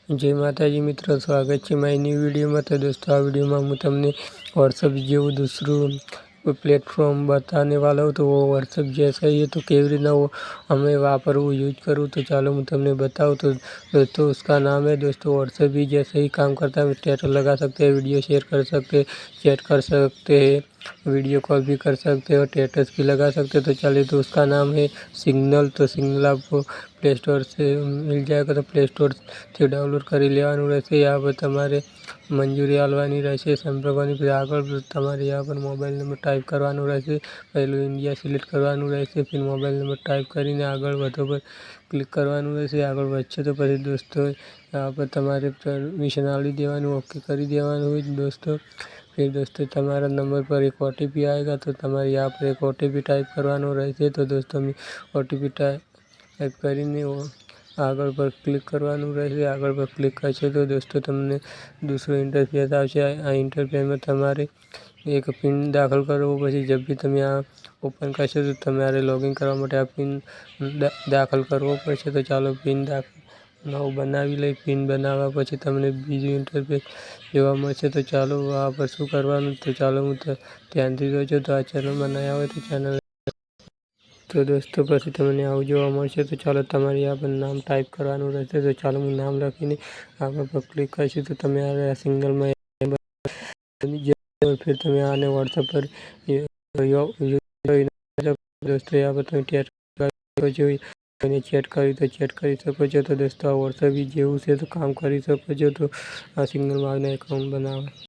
જય માતાજી મિત્રો, સ્વાગત છે મારી ન્યૂ વિડીયોમાં। તો દોસ્તો આ વિડીયોમાં હું તમને व्हाट्सएप જેવું दूसરું प्लेटफॉर्म बताने वाला हूँ। तो वो व्हाट्सएप जैसा ही है, तो કેવી રીતના वो हमें वापरવું यूज करूँ, तो चलो मैं તમને बताऊँ। तो दोस्तों उसका नाम है दोस्तों व्हाट्सएप भी जैसे ही काम करता है। स्टेटस लगा सकते हैं, वीडियो शेयर कर सकते हैं, चैट कर सकते हैं, वीडियो कॉल भी कर सकते हैं और स्टेटस भी लगा सकते हैं। तो चलिए, तो उसका नाम है सिग्नल। तो सिग्नल आपको प्ले स्टोर से मिल जाएगा। तो प्ले स्टोर से डाउनलोड કરી લેવાનું રહેશે। यहाँ पर તમારે મંજૂરી આલવાની રહેશે, સંપર્કવાની। फिर આગળ તમારે यहाँ पर મોબાઈલ નંબર ટાઈપ કરવાનો રહેશે। પહેલું ઇન્ડિયા સિલેક્ટ કરવાનું રહેશે, फिर મોબાઈલ નંબર ટાઈપ કરીને આગળ વધો પર ક્લિક કરવાનું રહેશે। આગળ વધશે તો પછી दोस्तों यहाँ पर તમારે પરમિશન આલી દેવાનું, ઓકે કરી દેવાનું હોય दोस्तों। फिर दोस्तों તમારા નંબર पर एक OTP आएगा, तो તમારે यहाँ पर एक OTP टाइप करवानो રહેશે। तो दोस्तों OTP टाइप કરીને આગળ પર ક્લિક કરવાનું રહેશે। આગળ પર ક્લિક કરશો તો दोस्तों તમને दूसरो इंटरफेस આવશે। આ इंटरफेसમાં તમારે એક પિન દાખલ કરવો પછી जब भी તમે આ ઓપન કરશો તો તમારે લોગિન કરવા માટે આ પિન દાખલ કરવો પડશે। તો ચાલો પિન નવું બનાવી લઈ। પિન બનાવવા પછી તમને બીજું इंटरफेस જોવા મળશે। તો ચાલો આ પર શું કરવાનું, તો ચાલો હું ધ્યાનથી જોજો। તો આ ચેનલમાં નયા હોય તો ચેનલ तो दोस्तों પછી તમને આવું જોવા મળશે। તો ચાલો તમારે यहाँ पर નામ ટાઈપ કરવાનું રહેશે। તો ચાલો હું નામ લખીને આગળ પર ક્લિક કરશું તો તમે આ સિંગલમાં फिर તમે આને WhatsApp પર दोस्तों यहाँ पर તમે ચેટ કરી શકો છો। તો दोस्तों આ WhatsApp જેવું છે, તો કામ કરી શકો છો। તો આ સિગ્નલમાં આવીને એકાઉન્ટ બનાવો।